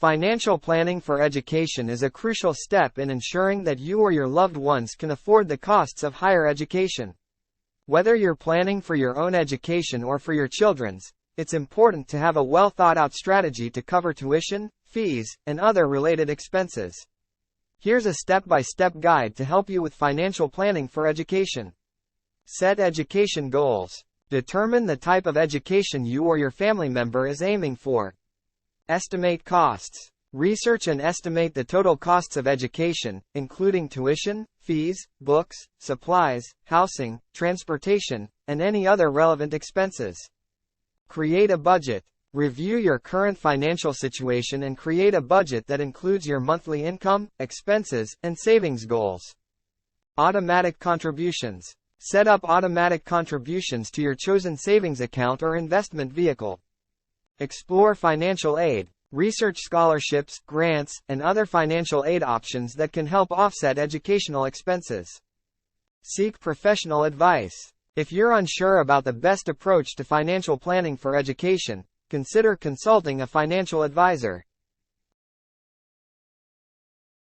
Financial planning for education is a crucial step in ensuring that you or your loved ones can afford the costs of higher education. Whether you're planning for your own education or for your children's, it's important to have a well-thought-out strategy to cover tuition, fees, and other related expenses. Here's a step-by-step guide to help you with financial planning for education. Set education goals. Determine the type of education you or your family member is aiming for. Estimate costs. Research and estimate the total costs of education, including tuition, fees, books, supplies, housing, transportation, and any other relevant expenses. Create a budget. Review your current financial situation and create a budget that includes your monthly income, expenses, and savings goals. Automatic contributions. Set up automatic contributions to your chosen savings account or investment vehicle. Explore financial aid. Research scholarships, grants, and other financial aid options that can help offset educational expenses. Seek professional advice. If you're unsure about the best approach to financial planning for education, consider consulting a financial advisor.